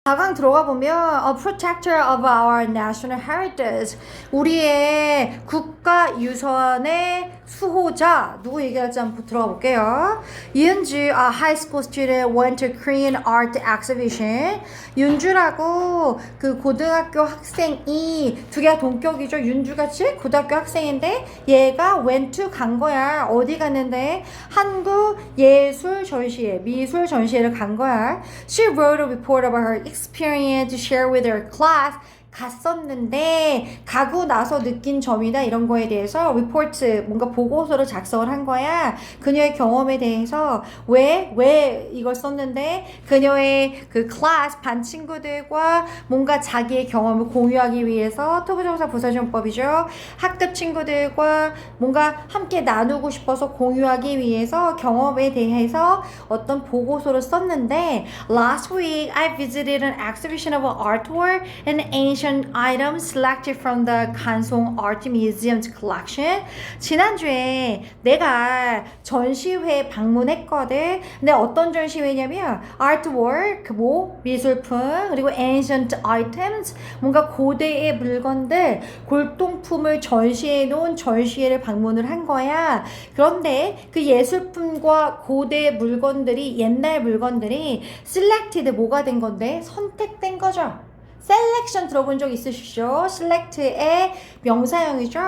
4강 들어가 보면 A protector of our national heritage 우리의 국가 유산의 수호자 누구 얘기할지 한번 들어가 볼게요. 이은주 a high school student went to Korean art exhibition. 윤주라고 그 고등학교 학생이 두 개가 동격이죠. 윤주같이 고등학교 학생인데 얘가 went to 간 거야. 어디 갔는데 한국 예술 전시회 미술 전시회를 간 거야. She wrote a report about her experience to share with her class. 갔었는데 가고 나서 느낀 점이다 이런 거에 대해서 리포트 뭔가 보고서를 작성을 한 거야. 그녀의 경험에 대해서 왜 이걸 썼는데 그녀의 그 클래스 반 친구들과 뭔가 자기의 경험을 공유하기 위해서 투부정사 부사용법이죠. 학급 친구들과 뭔가 함께 나누고 싶어서 공유하기 위해서 경험에 대해서 어떤 보고서를 썼는데 Last week I visited an exhibition of artwork and ancient items selected from the 간송 Art Museum's collection. 지난주에 내가 전시회 방문했거든. 근데 어떤 전시회냐면 artwork, 미술품, 그리고 ancient items, 뭔가 고대의 물건들, 골동품을 전시해 놓은 전시회를 방문을 한 거야. 그런데 그 예술품과 고대 물건들이 옛날 물건들이 selected 뭐가 된 건데 선택된 거죠. 셀렉션 들어본 적 있으시죠? select의 명사형이죠.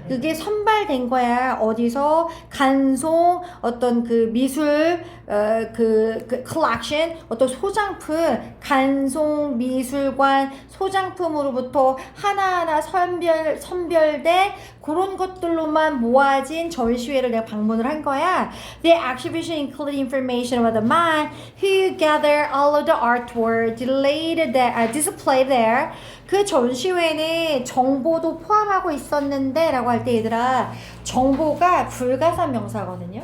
그게 선발된 거야. 어디서 간송 어떤 그 미술 그 collection 어떤 소장품 간송 미술관 소장품으로부터 하나하나 선별된 그런 것들로만 모아진 전시회를 내가 방문을 한 거야. The exhibition included information about the man who gathered all of the artwork displayed there. 그 전시회는 정보도 포함하고 있었는데 라고 할 때 얘들아 정보가 불가산 명사거든요.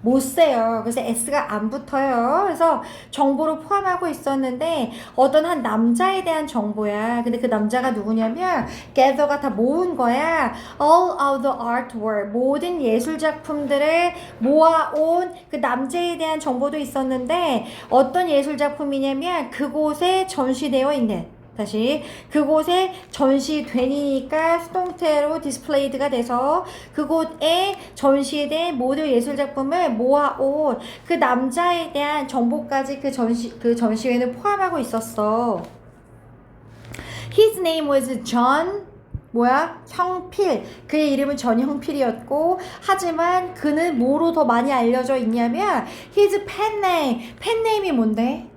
못 세요. 그래서 S가 안 붙어요. 그래서 정보를 포함하고 있었는데 어떤 한 남자에 대한 정보야. 근데 그 남자가 누구냐면 gather가 다 모은 거야. All of the artwork 모든 예술 작품들을 모아온 그 남자에 대한 정보도 있었는데 어떤 예술 작품이냐면 그곳에 전시되어 있는 다시 그곳에 전시되니까 수동태로 디스플레이드가 돼서 그곳에 전시된 모든 예술작품을 모아온 그 남자에 대한 정보까지 그 전시회는 포함하고 있었어. His name was John 형필. 그의 이름은 전형필이었고 하지만 그는 뭐로 더 많이 알려져 있냐면 his 펜네임이 뭔데?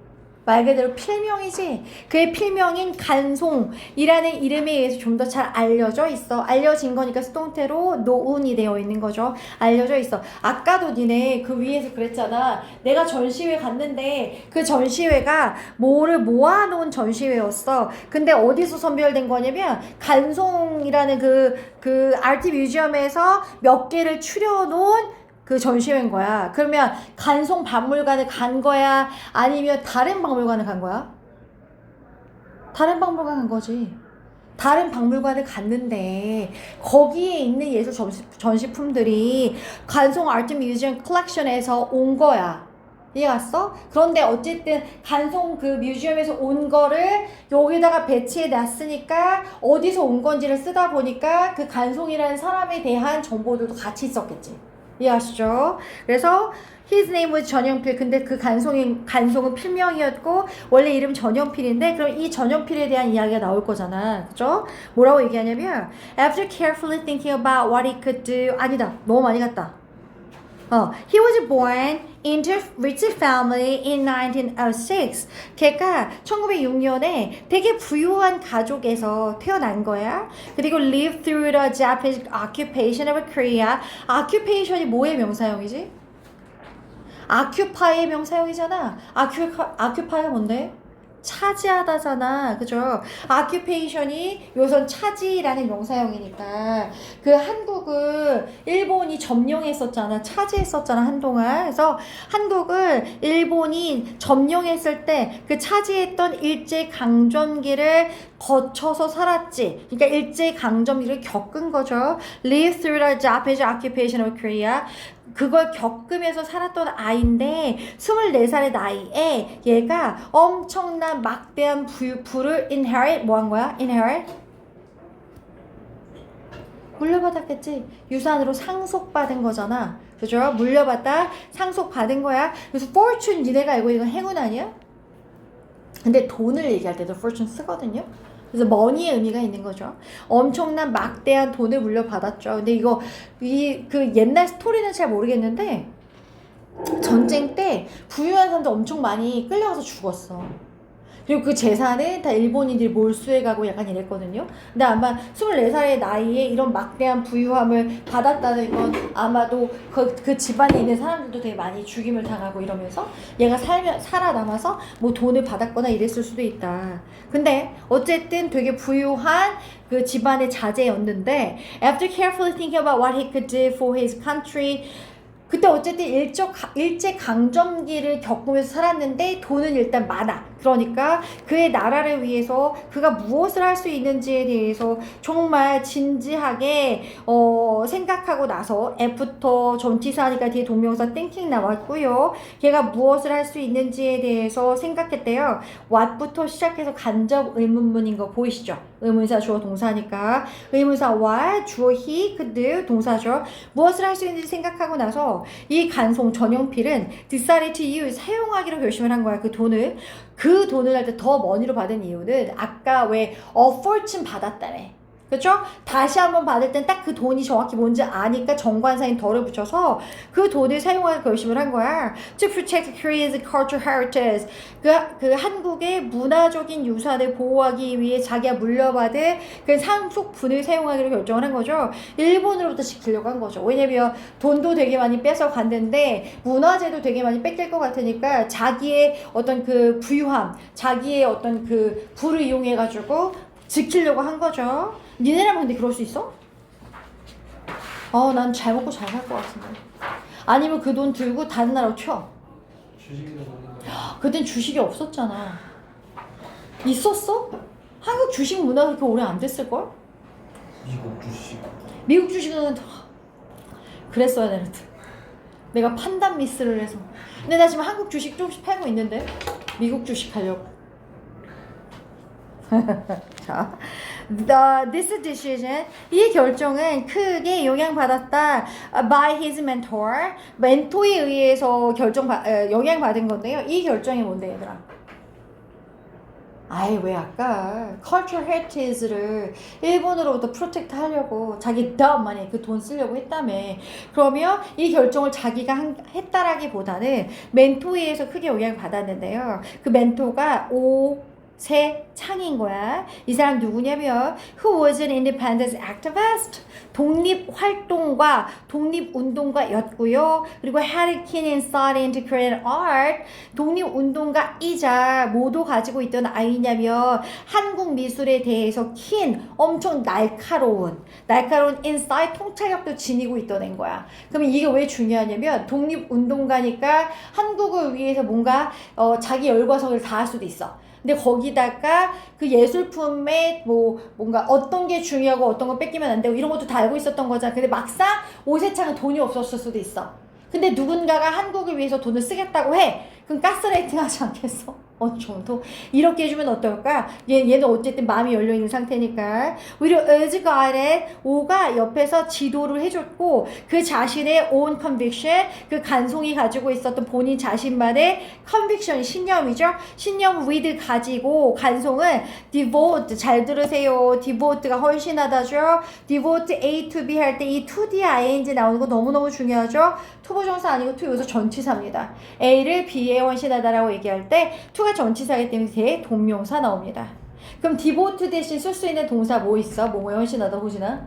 말 그대로 필명이지. 그의 필명인 간송이라는 이름에 의해서 좀 더 잘 알려져 있어. 알려진 거니까 수동태로 노운이 되어 있는 거죠. 알려져 있어. 아까도 니네 그 위에서 그랬잖아. 내가 전시회 갔는데 그 전시회가 뭐를 모아놓은 전시회였어. 근데 어디서 선별된 거냐면 간송이라는 그 아트 뮤지엄에서 몇 개를 추려놓은 그 전시회인 거야. 그러면 간송 박물관을 간 거야? 아니면 다른 박물관을 간 거야? 다른 박물관 간 거지. 다른 박물관을 갔는데 거기에 있는 예술 전시품들이 간송 아트 뮤지엄 컬렉션에서 온 거야. 이해갔어? 그런데 어쨌든 간송 그 뮤지엄에서 온 거를 여기다가 배치해 놨으니까 어디서 온 건지를 쓰다 보니까 그 간송이라는 사람에 대한 정보들도 같이 있었겠지. 이해하시죠? 그래서 his name was 전형필. 근데 그 간송은 필명이었고 원래 이름 전형필인데 그럼 이 전형필에 대한 이야기가 나올 거잖아. 그죠? 뭐라고 얘기하냐면 after carefully thinking about what he could do 아니다. 너무 많이 갔다. He was born into a rich family in 1906. 걔가 1906년에 되게 부유한 가족에서 태어난 거야. 그리고 lived through the Japanese occupation of Korea. occupation이 뭐의 명사형이지? occupy의 명사형이잖아. occupy가 뭔데? 차지하다잖아. 그죠? occupation이 요선 차지라는 명사형이니까 그 한국을 일본이 점령했었잖아. 차지했었잖아 한동안. 그래서 한국을 일본이 점령했을 때 그 차지했던 일제강점기를 거쳐서 살았지. 그러니까 일제강점기를 겪은 거죠. Live through the Japanese occupation of Korea. 그걸 겪으면서 살았던 아이인데 24살의 나이에 얘가 엄청난 막대한 부를 inherit 뭐 한 거야? inherit? 물려받았겠지. 유산으로 상속받은 거잖아. 그죠? 물려받다 상속받은 거야. 그래서 fortune 니네가 알고 있는 건 행운 아니야? 근데 돈을 얘기할 때도 fortune 쓰거든요. 그래서 money의 의미가 있는 거죠. 엄청난 막대한 돈을 물려받았죠. 근데 이거 그 옛날 스토리는 잘 모르겠는데 전쟁 때 부유한 사람들 엄청 많이 끌려가서 죽었어. 그리고 그 재산은 다 일본인들이 몰수해가고 약간 이랬거든요. 근데 아마 24살의 나이에 이런 막대한 부유함을 받았다는 건 아마도 그 집안에 있는 사람들도 되게 많이 죽임을 당하고 이러면서 얘가 살아남아서 뭐 돈을 받았거나 이랬을 수도 있다. 근데 어쨌든 되게 부유한 그 집안의 자제였는데 after carefully thinking about what he could do for his country 그때 어쨌든 일제 강점기를 겪으면서 살았는데 돈은 일단 많아. 그러니까 그의 나라를 위해서 그가 무엇을 할 수 있는지에 대해서 정말 진지하게 생각하고 나서 F부터 전치사니까 뒤에 동명사 thinking 나왔고요. 걔가 무엇을 할 수 있는지에 대해서 생각했대요. what부터 시작해서 간접 의문문인 거 보이시죠? 의문사 주어 동사니까 의문사 what 주어 he could 동사죠. 무엇을 할 수 있는지 생각하고 나서 이 간송 전용필은 decided to use 사용하기로 결심을 한 거야. 그 돈을 할 때 더 머니로 받은 이유는 아까 왜 a fortune 받았다며. 그렇죠? 다시 한번 받을 땐 딱 그 돈이 정확히 뭔지 아니까 정관사인 덜을 붙여서 그 돈을 사용할 결심을 한 거야. To protect Korea's cultural heritage. 그 한국의 문화적인 유산을 보호하기 위해 자기가 물려받은 그 상속분을 사용하기로 결정을 한 거죠. 일본으로부터 지키려고 한 거죠. 왜냐면 돈도 되게 많이 뺏어 갔는데 문화재도 되게 많이 뺏길 것 같으니까 자기의 어떤 그 부유함, 자기의 어떤 그 부를 이용해가지고 지키려고 한 거죠. 니네라면 근데 그럴 수 있어? 난 잘 먹고 잘 살 것 같은데. 아니면 그 돈 들고 다른 나라로 튀어. 그땐 주식이 없었잖아. 있었어? 한국 주식 문화가 그렇게 오래 안 됐을걸? 미국 주식은 그랬어야 되는데. 내가 판단 미스를 해서. 근데 나 지금 한국 주식 조금씩 팔고 있는데 미국 주식 하려고. 자, this decision 이 결정은 크게 영향받았다 by his mentor 멘토에 의해서 영향받은 건데요. 이 결정이 뭔데 얘들아? 왜 아까 cultural heritage를 일본으로부터 프로텍트 하려고 자기 더 많이 그 돈 쓰려고 했다며. 그러면 이 결정을 자기가 했다라기보다는 멘토에 의해서 크게 영향을 받았는데요. 그 멘토가 새 창인 거야. 이 사람 누구냐면 who was an independence activist 독립활동가 독립운동가였고요. 그리고 had a keen insight into Korean art 독립운동가이자 뭐도 가지고 있던 아이냐면 한국 미술에 대해서 엄청 날카로운 insight 통찰력도 지니고 있던 애인 거야. 그러면 이게 왜 중요하냐면 독립운동가니까 한국을 위해서 뭔가 자기 열과성을 다할 수도 있어. 근데 거기다가 그 예술품에 뭔가 어떤 게 중요하고 어떤 거 뺏기면 안 되고 이런 것도 다 알고 있었던 거잖아. 근데 막상 오세창은 돈이 없었을 수도 있어. 근데 누군가가 한국을 위해서 돈을 쓰겠다고 해. 그럼 가스라이팅 하지 않겠어? 어느 정도? 이렇게 해주면 어떨까? 얘는 어쨌든 마음이 열려있는 상태니까. 오히려 urge guided, 오가 옆에서 지도를 해줬고 그 자신의 own conviction, 그 간송이 가지고 있었던 본인 자신만의 conviction, 신념이죠. 신념 with 가지고 간송은 devote, 잘 들으세요. devote가 헌신하다죠. devote A to B 할 때 이 to D ing 나오는 거 너무너무 중요하죠. 투부정사 아니고 to 여기서 전치사입니다. A를 B에 헌신하다라고 얘기할 때 to가 전치사이기 때문에 뒤에 동명사 나옵니다. 그럼 devote 대신 쓸 수 있는 동사 뭐 있어? 뭐뭐에 헌신하다 호진아?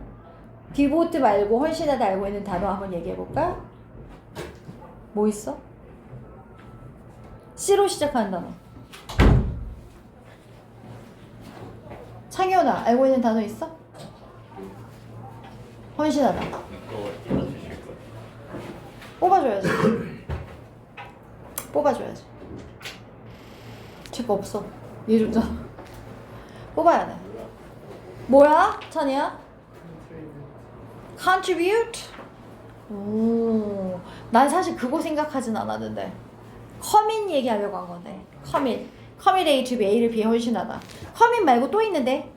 devote 말고 헌신하다 알고 있는 단어 한번 얘기해볼까? 뭐 있어? C로 시작하는 단어. 창현아 알고 있는 단어 있어? 헌신하다. 뽑아줘야지. 뽑아줘야지. 제거 없어. 얘 줬잖아. 뽑아야 돼. 뭐야? 찬이야? Contribute? 오, 난 사실 그거 생각하진 않았는데. 커밋 얘기하려고 한 건데. 커밋. 커밋 A to B, A를 B에 헌신하다. 커밋 말고 또 있는데.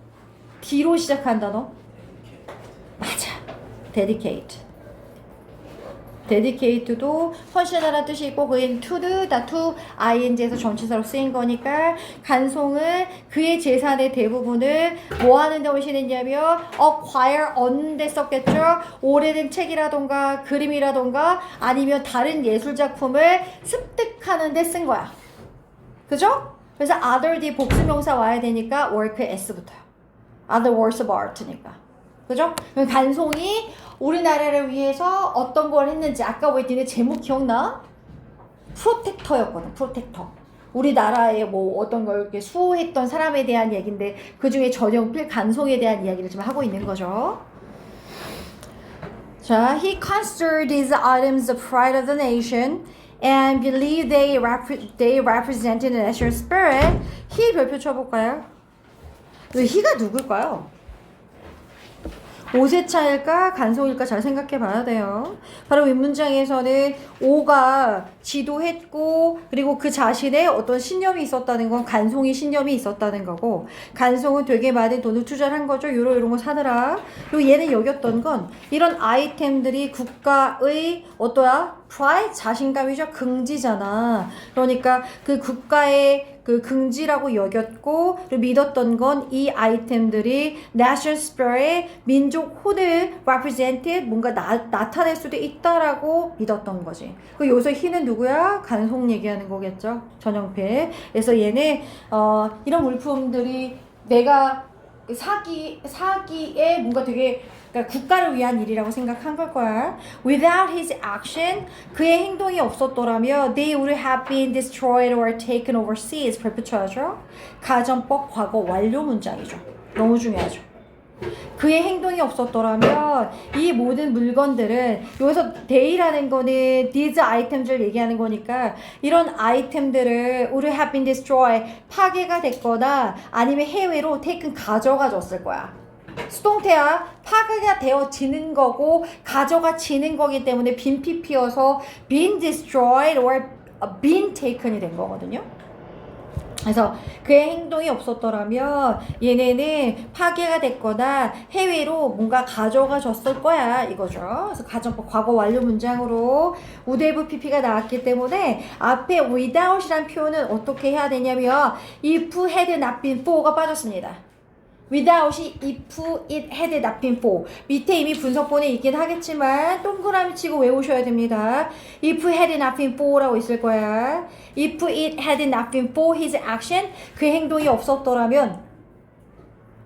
D로 시작한 단어. 맞아. dedicate. dedicate도 헌신하라는 뜻이 있고 그인 to도 다 to ing에서 전치사로 쓰인 거니까 간송은 그의 재산의 대부분을 뭐 하는데 헌신했냐면 acquire 얻는데 썼겠죠. 오래된 책이라던가 그림이라던가 아니면 다른 예술 작품을 습득하는 데 쓴 거야. 그죠? 그래서 other 뒤 복수명사 와야 되니까 work s부터요. other works of art니까. 그죠? 그럼 간송이 우리나라를 위해서 어떤 걸 했는지 아까 왜 니네 제목 기억나? 프로텍터였거든. 프로텍터. 우리나라에 뭐 어떤 걸 이렇게 수호했던 사람에 대한 얘기인데 그 중에 전형필 간송에 대한 이야기를 지금 하고 있는 거죠. 자, he considered these items the pride of the nation and believed they represented the national spirit. he 별표 쳐볼까요? he가 누굴까요? 오세차일까 간송일까 잘 생각해 봐야 돼요. 바로 윗문장에서는 오가 지도했고 그리고 그 자신의 어떤 신념이 있었다는 건 간송이 신념이 있었다는 거고 간송은 되게 많은 돈을 투자를 한 거죠. 이런 거 사느라. 그리고 얘는 여겼던 건 이런 아이템들이 국가의 어떠야? pride 자신감이죠. 긍지잖아. 그러니까 그 국가의 그 긍지라고 여겼고 그리고 믿었던 건 이 아이템들이 national spirit 민족 혼을 represented 뭔가 나타낼 수도 있다라고 믿었던 거지. 그 여기서 희는 누구야? 간송 얘기하는 거겠죠. 전형패. 그래서 얘는 이런 물품들이 내가 사기에 뭔가 되게 그러니까 국가를 위한 일이라고 생각한 걸 거야. Without his action, 그의 행동이 없었더라면 they would have been destroyed or taken overseas. perpetua죠. 가정법 과거 완료 문장이죠. 너무 중요하죠. 그의 행동이 없었더라면 이 모든 물건들은 여기서 they라는 거는 these items를 얘기하는 거니까 이런 아이템들을 would have been destroyed 파괴가 됐거나 아니면 해외로 taken 가져가졌을 거야. 수동태야 파괴가 되어지는 거고 가져가지는 거기 때문에 빈 PP여서 been destroyed or been taken이 된 거거든요. 그래서 그의 행동이 없었더라면 얘네는 파괴가 됐거나 해외로 뭔가 가져가졌을 거야 이거죠. 그래서 가정법 과거 완료 문장으로 would have pp가 나왔기 때문에 앞에 without이란 표현은 어떻게 해야 되냐면 if had not been for가 빠졌습니다. without이 if it had not been for 밑에 이미 분석본에 있긴 하겠지만 동그라미 치고 외우셔야 됩니다. if had not been for라고 있을 거야. if it had not been for his action 그 행동이 없었더라면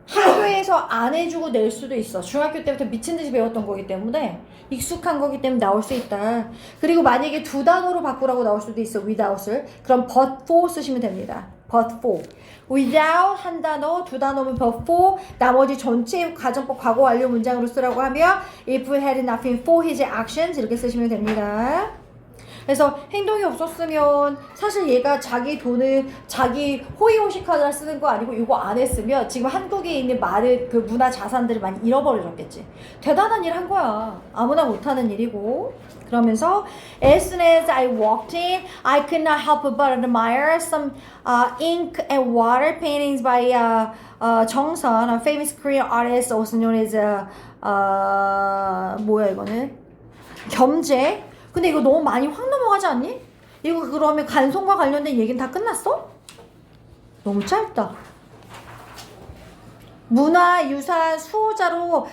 학교에서 안 해주고 낼 수도 있어. 중학교 때부터 미친듯이 배웠던 거기 때문에 익숙한 거기 때문에 나올 수 있다. 그리고 만약에 두 단어로 바꾸라고 나올 수도 있어. without을. 그럼 but for 쓰시면 됩니다. but for. without 한 단어, 두 단어면 but for, 나머지 전체 가정법 과거 완료 문장으로 쓰라고 하면 if it had not been for his actions 이렇게 쓰시면 됩니다. 그래서 행동이 없었으면 사실 얘가 자기 돈을 자기 호의호식 카드를 쓰는 거 아니고 이거 안 했으면 지금 한국에 있는 많은 그 문화 자산들을 많이 잃어버렸겠지. 대단한 일 한 거야. 아무나 못하는 일이고. 그러면서 as soon as I walked in, I could not help but admire some ink and water paintings by 정선, a famous Korean artist also known as 뭐야 이거는? 겸재. 근데 이거 너무 많이 확 넘어가지 않니? 이거 그러면 간송과 관련된 얘기는 다 끝났어? 너무 짧다. 문화유산 수호자로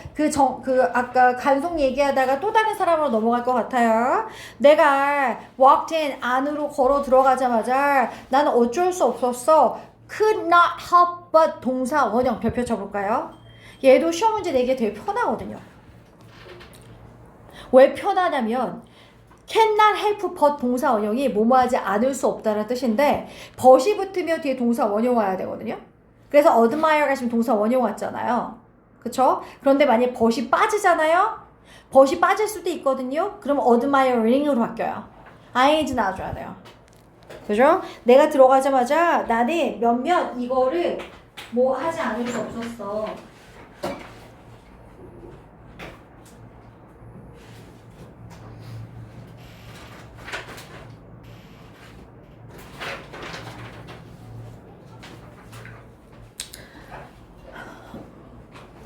아까 간송 얘기하다가 또 다른 사람으로 넘어갈 것 같아요. 내가 walked in 안으로 걸어 들어가자마자 나는 어쩔 수 없었어. could not help but 동사 원형 별표 쳐볼까요? 얘도 시험 문제 내기에 되게 편하거든요. 왜 편하냐면 cannot help but 동사 원형이 뭐뭐하지 않을 수 없다는 뜻인데 but이 붙으면 뒤에 동사 원형 와야 되거든요. 그래서 admire가 지금 동사 원형 왔잖아요. 그쵸? 그런데 만약에 but이 빠지잖아요. but이 빠질 수도 있거든요. 그럼 admiring으로 바뀌어요. ing 나와줘야 돼요. 그죠? 내가 들어가자마자 나는 몇몇 이거를 뭐 하지 않을 수 없었어.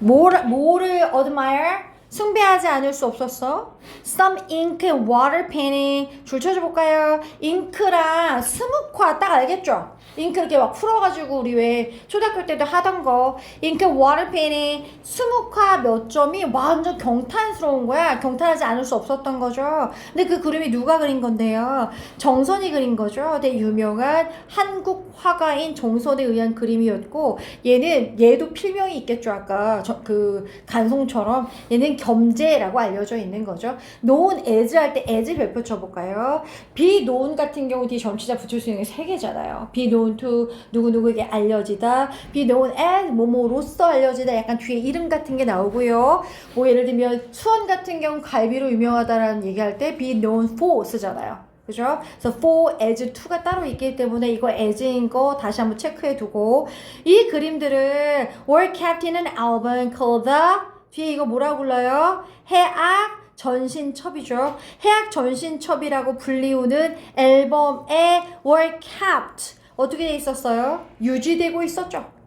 뭐를 admire? 숭배하지 않을 수 없었어. Some ink and water painting. 줄 쳐줘볼까요? 잉크랑 스무과 딱 알겠죠? 잉크 이렇게 막 풀어가지고 우리 왜 초등학교 때도 하던 거. 잉크 water painting. 스무과 몇 점이 완전 경탄스러운 거야. 경탄하지 않을 수 없었던 거죠. 근데 그 그림이 누가 그린 건데요? 정선이 그린 거죠. 되게 유명한 한국 화가인 정선에 의한 그림이었고 얘도 필명이 있겠죠. 아까 그 간송처럼 얘는 겸재라고 알려져 있는 거죠. known as 할 때 as 별표 쳐볼까요? be known 같은 경우 뒤에 전치사 붙일 수 있는 게 3개잖아요. be known to 누구누구에게 알려지다. be known as 뭐뭐로서 알려지다. 약간 뒤에 이름 같은 게 나오고요. 뭐 예를 들면 수원 같은 경우 갈비로 유명하다라는 얘기할 때 be known for 쓰잖아요. 그죠? 그래서 for, as, to가 따로 있기 때문에 이거 as인 거 다시 한번 체크해 두고 이 그림들을 were kept in an album called the 뒤에 이거 뭐라고 불러요? 해악 전신첩이죠. 해악 전신첩이라고 불리우는 앨범에 were kept 어떻게 돼 있었어요? 유지되고 있었죠.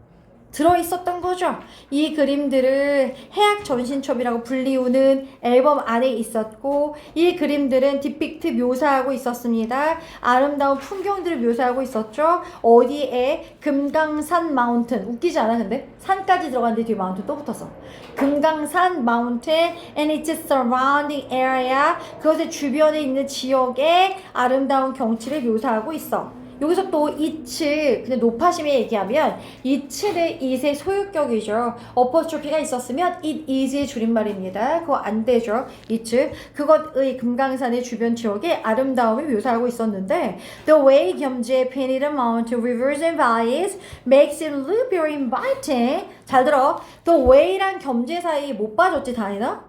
들어있었던 거죠. 이 그림들을 해악 전신첩이라고 불리우는 앨범 안에 있었고 이 그림들은 디픽트 묘사하고 있었습니다. 아름다운 풍경들을 묘사하고 있었죠. 어디에? 금강산 마운틴. 웃기지 않아 근데? 산까지 들어갔는데 뒤에 마운틴 또 붙었어. 금강산 마운틴 and its surrounding area 그것의 주변에 있는 지역의 아름다운 경치를 묘사하고 있어. 여기서 또 it's 근데 높아심에 얘기하면 it는 it의 소유격이죠. 어퍼스트로피가 있었으면 it is의 줄임말입니다. 그거 안 되죠. it's 그것의 금강산의 주변 지역의 아름다움을 묘사하고 있었는데 the way 겸재 painted a mountain, rivers and valleys makes it look very inviting. 잘 들어. the way랑 겸재 사이 못 빠졌지 다이나?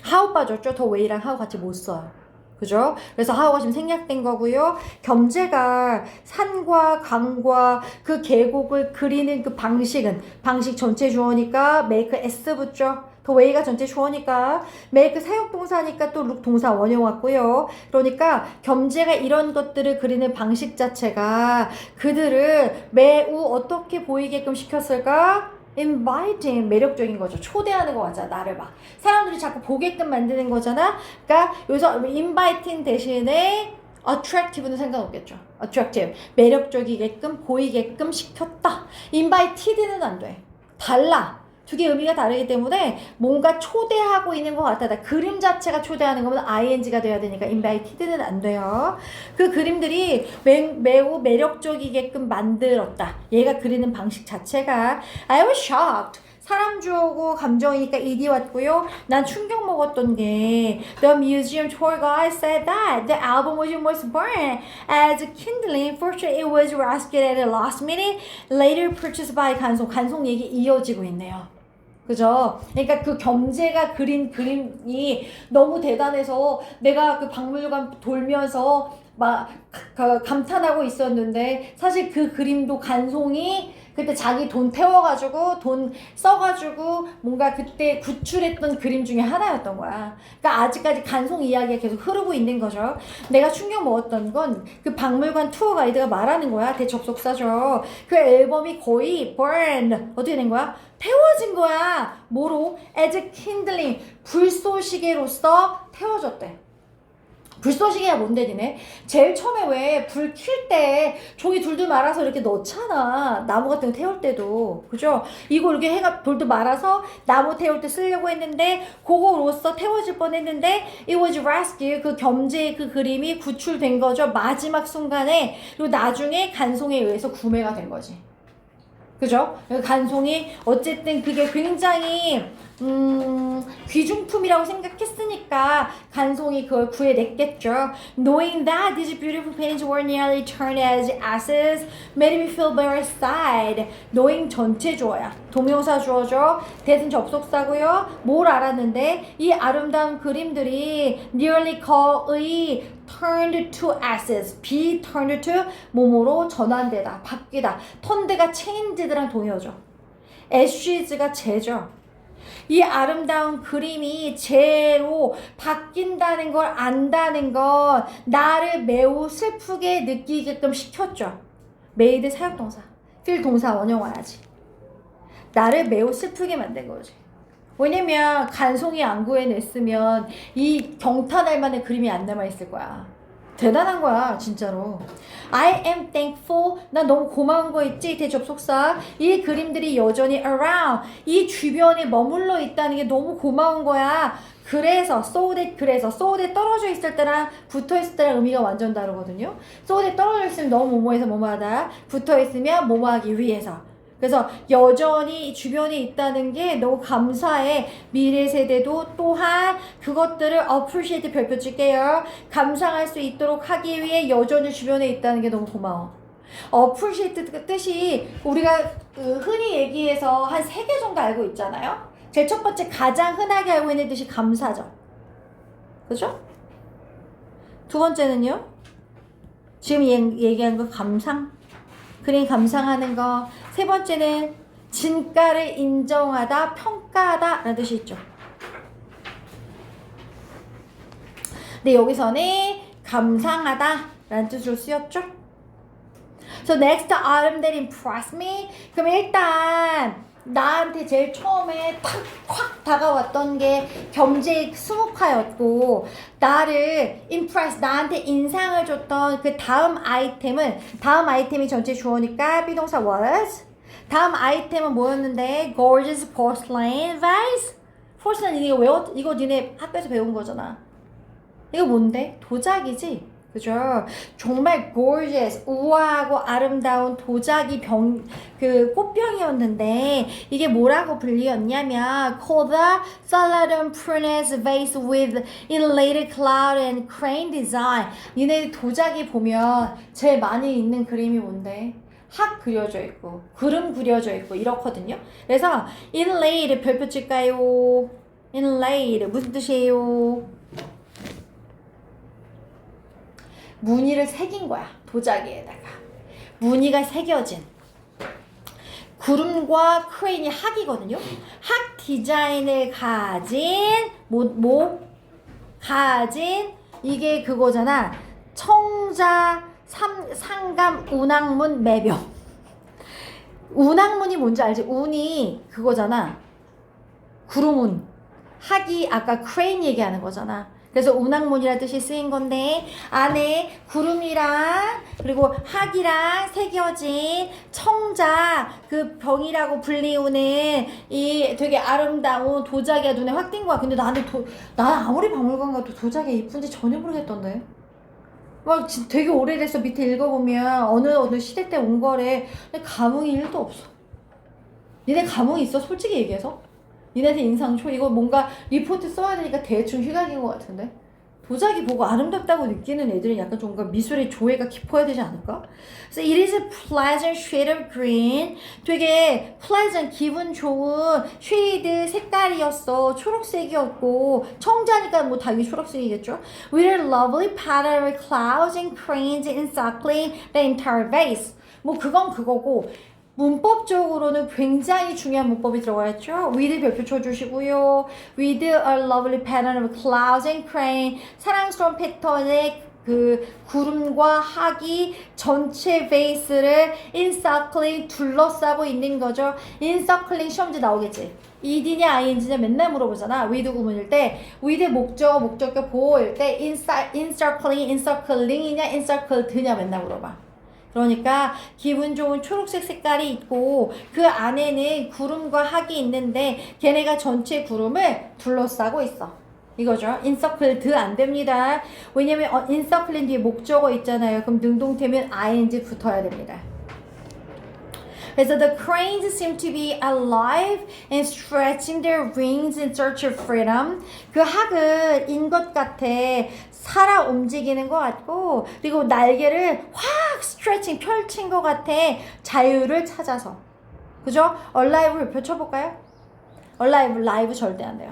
how 빠졌죠. the way랑 how 같이 못 써요. 그죠? 그래서 하우가 지금 생략된 거고요. 겸재가 산과 강과 그 계곡을 그리는 그 방식 전체 주어니까 make s 붙죠. 더 way가 전체 주어니까 make 사역동사니까 또 look 동사 원형 왔고요. 그러니까 겸재가 이런 것들을 그리는 방식 자체가 그들을 매우 어떻게 보이게끔 시켰을까? inviting 매력적인 거죠. 초대하는 거 같잖아. 나를 봐. 사람들이 자꾸 보게끔 만드는 거잖아. 그러니까 여기서 inviting 대신에 attractive는 상관없겠죠. attractive 매력적이게끔 보이게끔 시켰다. invited는 안 돼. 달라. 두 개 의미가 다르기 때문에 뭔가 초대하고 있는 것 같다. 그림 자체가 초대하는 거면 ing가 돼야 되니까 invited는 안 돼요. 그 그림들이 매우 매력적이게끔 만들었다. 얘가 그리는 방식 자체가 I was shocked. 사람 주어고 감정이니까 ED 왔고요. 난 충격 먹었던 게 The museum tour guide said that the album was burned as kindling. Fortunately, it was rescued at the last minute. Later purchased by 간송 얘기 이어지고 있네요. 그죠? 그러니까 그 겸재가 그린 그림이 너무 대단해서 내가 그 박물관 돌면서 막 감탄하고 있었는데 사실 그 그림도 간송이 그때 자기 돈 태워가지고 돈 써가지고 뭔가 그때 구출했던 그림 중에 하나였던 거야. 그러니까 아직까지 간송 이야기가 계속 흐르고 있는 거죠. 내가 충격 먹었던 건 그 박물관 투어 가이드가 말하는 거야. 대접속사죠. 그 앨범이 거의 burned 어떻게 된 거야? 태워진 거야. 뭐로? as kindling 불쏘시개로서 태워졌대. 불쏘시개가 뭔데 니네? 제일 처음에 왜 불 킬 때 종이 둘둘 말아서 이렇게 넣잖아. 나무 같은 거 태울 때도. 그죠? 이거 이렇게 해가 돌도 말아서 나무 태울 때 쓰려고 했는데 그거로써 태워질 뻔했는데 it was rescue 그 겸재의 그 그림이 구출된 거죠. 마지막 순간에. 그리고 나중에 간송에 의해서 구매가 된 거지. 그죠? 간송이 어쨌든 그게 굉장히 귀중품이라고 생각했으니까 간송이 그걸 구해냈겠죠. Knowing that these beautiful paintings were nearly turned as ashes made me feel very sad. Knowing 전체 주어야. 동명사 주어죠. 대신 접속사고요. 뭘 알았는데 이 아름다운 그림들이 nearly 거의 turned to ashes. be turned to 뭐뭐로 전환되다. 바뀌다. 턴드가 changed랑 동의어죠. ashes가 재죠. 이 아름다운 그림이 재로 바뀐다는 걸 안다는 건 나를 매우 슬프게 느끼게끔 시켰죠. made 사역동사, feel 동사 원형 와야지. 나를 매우 슬프게 만든 거지. 왜냐면 간송이 안 구해냈으면 이 경탄할 만한 그림이 안 남아있을 거야. 대단한 거야 진짜로. I am thankful. 난 너무 고마운 거 있지 대접속사. 이 그림들이 여전히 around. 이 주변에 머물러 있다는 게 너무 고마운 거야. 그래서 so that 떨어져 있을 때랑 붙어 있을 때랑 의미가 완전 다르거든요. so that 떨어져 있으면 너무 뭐뭐해서 뭐뭐하다. 붙어 있으면 뭐뭐하기 위해서. 그래서 여전히 주변에 있다는 게 너무 감사해. 미래 세대도 또한 그것들을 appreciate 별표 칠게요. 감상할 수 있도록 하기 위해 여전히 주변에 있다는 게 너무 고마워. appreciate 뜻이 우리가 흔히 얘기해서 한 3개 정도 알고 있잖아요. 제일 첫 번째 가장 흔하게 알고 있는 뜻이 감사죠. 그죠? 두 번째는요. 지금 얘기한 거 감상. 그림 감상하는 거. 세 번째는 진가를 인정하다, 평가하다 라는 뜻이 있죠. 근데 여기서는 감상하다 라는 뜻으로 쓰였죠. So next item that impressed me. 그럼 일단 나한테 제일 처음에 확 다가왔던 게 경제 수묵화였고, 나를 impress, 나한테 인상을 줬던 그 다음 아이템이 전체 주어니까 비동사 was. 다음 아이템은 뭐였는데 gorgeous porcelain vase. porcelain 이거 니네 학교에서 배운 거잖아. 이거 뭔데? 도자기지? 그죠? 정말 gorgeous, 우아하고 아름다운 도자기 꽃병이었는데, 이게 뭐라고 불리었냐면, called the Saladin Prunus vase with inlaid cloud and crane design. 니네 도자기 보면 제일 많이 있는 그림이 뭔데? 학 그려져 있고, 구름 그려져 있고, 이렇거든요. 그래서, inlaid 별표 칠까요? inlaid, 무슨 뜻이에요? 무늬를 새긴 거야. 도자기에다가 무늬가 새겨진 구름과 크레인이 학이거든요. 학 디자인을 가진 가진 이게 그거잖아. 청자 상감 운항문 매병. 운항문이 뭔지 알지? 운이 그거잖아. 구름운. 학이 아까 크레인 얘기하는 거잖아. 그래서 운항문이라는 뜻이 쓰인 건데, 안에 구름이랑 그리고 학이랑 새겨진 청자 그 병이라고 불리우는 이 되게 아름다운 도자기가 눈에 확 띈 거야. 근데 난 아무리 박물관 가도 도자기가 이쁜지 전혀 모르겠던데. 막 되게 오래돼서 밑에 읽어보면 어느 시대 때 온 거래. 근데 감흥이 1도 없어. 니네 감흥이 있어? 솔직히 얘기해서? 니네한테 인상초? 이거 뭔가 리포트 써야 되니까 대충 휘갈긴 것 같은데? 도자기 보고 아름답다고 느끼는 애들은 약간 좀 뭔가 미술의 조예가 깊어야 되지 않을까? So it is a pleasant shade of green. 되게 pleasant, 기분 좋은 쉐이드 색깔이었어. 초록색이었고, 청자니까 뭐 당연히 초록색이겠죠? With a lovely pattern of clouds and cranes encircling the entire vase. 뭐 그건 그거고, 문법적으로는 굉장히 중요한 문법이 들어가 있죠. with 별표 쳐주시고요. with a lovely pattern of clouds and crane. 사랑스러운 패턴의 그 구름과 학이 전체 베이스를 encircling 둘러싸고 있는 거죠. encircling 시험지 나오겠지. ed냐 ing냐 맨날 물어보잖아. with 구문일 때 with 목적격 보호일 때 encircling이냐 encircled냐 맨날 물어봐. 그러니까 기분 좋은 초록색 색깔이 있고 그 안에는 구름과 학이 있는데 걔네가 전체 구름을 둘러싸고 있어. 이거죠. encircled 안 됩니다. 왜냐면 encircling 뒤에 목적어 있잖아요. 그럼 능동태면 ing 붙어야 됩니다. 그래서 the cranes seem to be alive and stretching their wings in search of freedom. 그 학은 인 것 같아. 살아 움직이는 것 같고, 그리고 날개를 확 stretching 펼친 것 같아. 자유를 찾아서. 그죠? alive 펼쳐볼까요? 라이브 절대 안 돼요.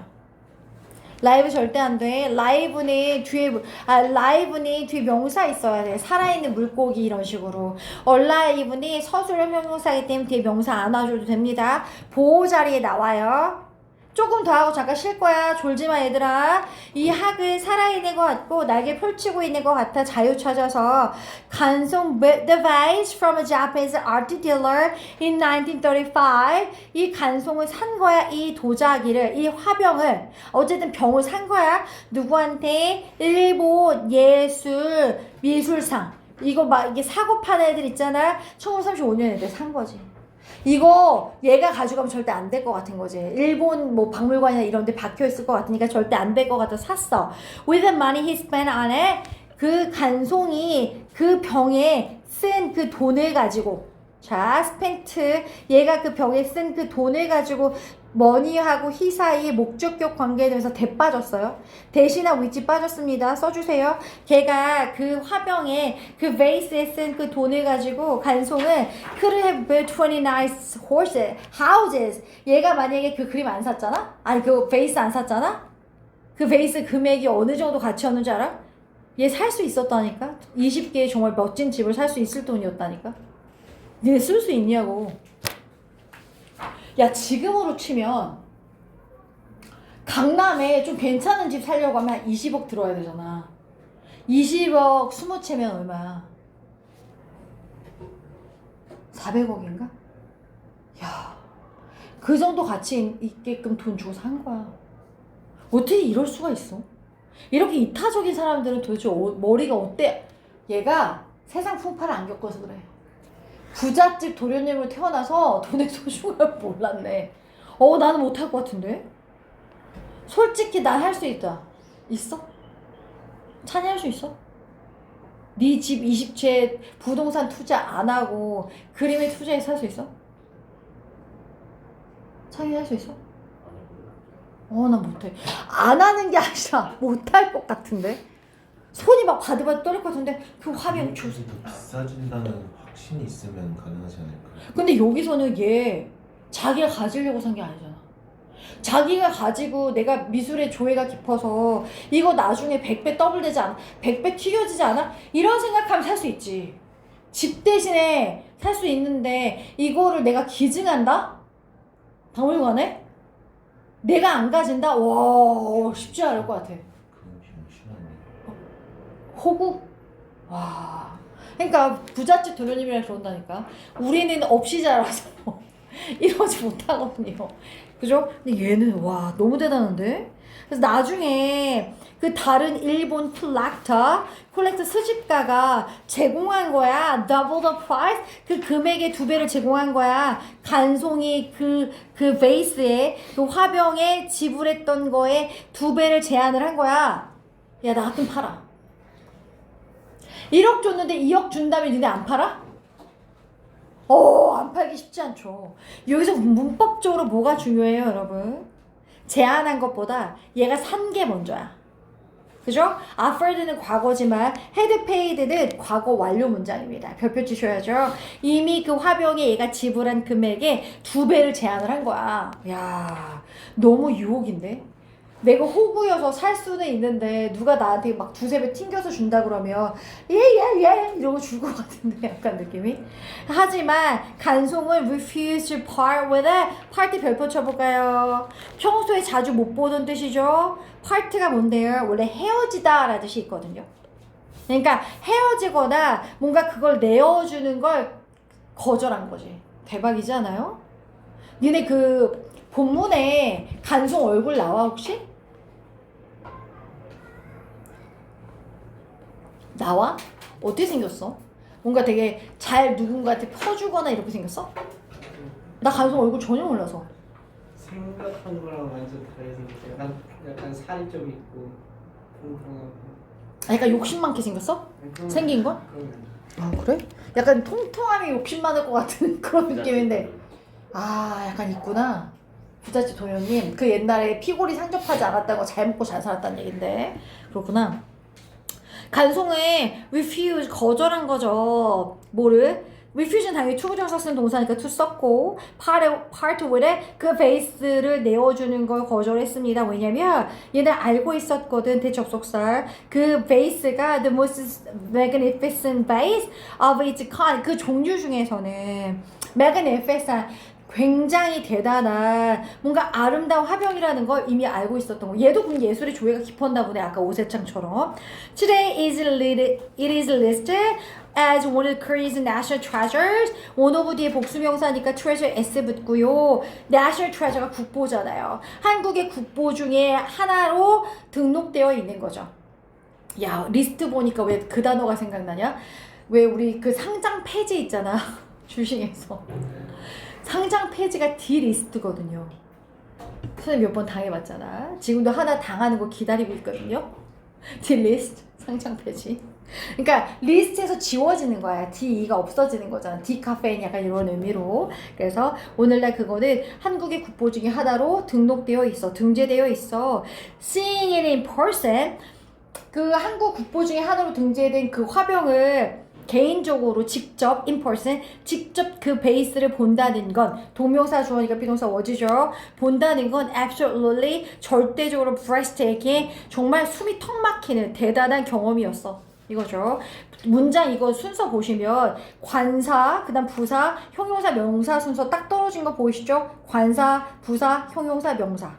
라이브 절대 안 돼. 라이브는 뒤에 명사 있어야 돼. 살아있는 물고기 이런 식으로. 얼라이브는 서술형 형용사이기 때문에 뒤에 명사 안 와줘도 됩니다. 보호 자리에 나와요. 조금 더 하고 잠깐 쉴 거야. 졸지 마, 얘들아. 이 학은 살아있는 것 같고 날개 펼치고 있는 것 같아. 자유 찾아서 간송 device from a Japanese art dealer in 1935. 이 간송을 산 거야. 이 도자기를, 이 화병을, 어쨌든 병을 산 거야. 누구한테? 일본 예술 미술상. 이거 막 이게 사고 파는 애들 있잖아. 1935년에 애들 산 거지. 이거 얘가 가져가면 절대 안 될 것 같은 거지. 일본 뭐 박물관이나 이런 데 박혀 있을 것 같으니까 절대 안 될 것 같아서 샀어. With the money he spent on it, 그 간송이 그 병에 쓴 그 돈을 가지고, 자, spent, 얘가 그 병에 쓴 그 돈을 가지고 머니하고 히 사이의 목적격 관계에 대해서 대 빠졌어요. 대신에 위치 빠졌습니다. 써주세요. 걔가 그 화병에 그 베이스에 쓴 그 돈을 가지고 간송은 could have built 29 horses, houses. 얘가 만약에 그 그림 안 샀잖아? 아니 그 베이스 안 샀잖아? 그 베이스 금액이 어느 정도 가치였는지 알아? 얘 살 수 있었다니까? 20개의 정말 멋진 집을 살 수 있을 돈이었다니까? 니네 쓸 수 있냐고. 야, 지금으로 치면 강남에 좀 괜찮은 집 살려고 하면 한 20억 들어야 되잖아. 20억 20채면 얼마야? 400억인가? 야, 그 정도 가치 있게끔 돈 주고 산 거야. 어떻게 이럴 수가 있어? 이렇게 이타적인 사람들은 도대체 머리가 어때? 얘가 세상 풍파를 안 겪어서 그래. 부잣집 도련님으로 태어나서 돈의 소중함을 몰랐네. 나는 못할 것 같은데? 솔직히 난 할 수 있다. 있어? 찬이 할 수 있어? 네 집 20채 부동산 투자 안 하고 그림에 투자해서 살 수 있어? 찬이 할 수 있어? 난 못해. 안 하는 게 아니라 못할 것 같은데? 손이 막 바들바들 떨릴 것 같은데 그 화면 조금 비싸진다는 확신이 있으면 가능하지 않을까? 근데 여기서는 얘 자기가 가지려고 산 게 아니잖아. 자기가 가지고 내가 미술의 조예가 깊어서 이거 나중에 100배 더블 되지 않아? 100배 튀겨지지 않아? 이런 생각하면 살 수 있지. 집 대신에 살 수 있는데 이거를 내가 기증한다? 박물관에? 내가 안 가진다? 와, 쉽지 않을 것 같아. 그건 심하네. 호구? 와. 그러니까 부잣집 도련님이랑 그런다니까. 우리는 없이 자라서 이러지 못하거든요. 그죠? 근데 얘는 와 너무 대단한데? 그래서 나중에 그 다른 일본 콜렉터 수집가가 제공한 거야. Double the price. 그 금액의 2배를 제공한 거야. 간송이 그 베이스에 그 화병에 지불했던 거에 2배를 제한을 한 거야. 야, 나 좀 팔아. 1억 줬는데 2억 준다면 니네 안 팔아? 안 팔기 쉽지 않죠. 여기서 문법적으로 뭐가 중요해요, 여러분? 제안한 것보다 얘가 산 게 먼저야. 그죠? offered는 과거지만 had paid는 과거 완료 문장입니다. 별표 치셔야죠. 이미 그 화병에 얘가 지불한 금액의 2배를 제안을 한 거야. 야, 너무 유혹인데? 내가 호구여서 살 수는 있는데 누가 나한테 막 2-3배 튕겨서 준다 그러면 예 이러고 줄 것 같은데 약간 느낌이. 하지만 간송은 refuse to part with it. party 별표 쳐볼까요? 평소에 자주 못 보던 뜻이죠. part가 뭔데요? 원래 헤어지다 라는 뜻이 있거든요. 그러니까 헤어지거나 뭔가 그걸 내어주는 걸 거절한 거지. 대박이지 않아요? 니네 그 본문에 간송 얼굴 나와 혹시? 나와? 어떻게 생겼어? 뭔가 되게 잘 누군가한테 퍼주거나 이렇게 생겼어? 나 간송 얼굴 전혀 몰라서. 생각한 거랑 완전 다르게 약간 살이 좀 있고 통통하고. 약간 욕심 많게 생겼어? 생긴 거? 그러면 그래? 약간 통통함이 욕심 많을 것 같은 그런 느낌인데. 약간 있구나. 부잣집 도련님. 그 옛날에 피골이 상접하지 않았다고 잘 먹고 잘 살았다는 얘긴데. 그렇구나. 간송에 refuse 거절한 거죠. 뭐를? refuse는 당연히 투부정사 쓰는 동사니까 to 썼고 part with에 그 베이스를 내어주는 걸 거절했습니다. 왜냐면 얘는 알고 있었거든. 대접속사 그 베이스가 the most magnificent base of its kind 그 종류 중에서는 magnificent 굉장히 대단한 뭔가 아름다운 화병이라는 걸 이미 알고 있었던 거. 얘도 그럼 예술의 조예가 깊었나 보네. 아까 오세창처럼. Today it is listed as one of Korea's national treasures. one of 뒤에 복수명사니까 treasure s 붙고요. national treasure가 국보잖아요. 한국의 국보 중에 하나로 등록되어 있는 거죠. 야, 리스트 보니까 왜 그 단어가 생각나냐? 왜 우리 그 상장 폐지 있잖아. 주식에서. 상장 폐지가 디리스트거든요. 선생님 몇 번 당해봤잖아. 지금도 하나 당하는 거 기다리고 있거든요. 디리스트, 상장 폐지. 그러니까 리스트에서 지워지는 거야. DE가 없어지는 거잖아. 디카페인 약간 이런 의미로. 그래서 오늘날 그거는 한국의 국보 중에 하나로 등록되어 있어. 등재되어 있어. Seeing it in person. 그 한국 국보 중에 하나로 등재된 그 화병을 개인적으로 직접 in person 직접 그 베이스를 본다는 건 동명사 주어니까 비동사 was죠. 본다는 건 absolutely 절대적으로 breathtaking 정말 숨이 턱 막히는 대단한 경험이었어. 이거죠. 문장 이거 순서 보시면 관사, 그다음 부사, 형용사, 명사 순서 딱 떨어진 거 보이시죠? 관사, 부사, 형용사, 명사.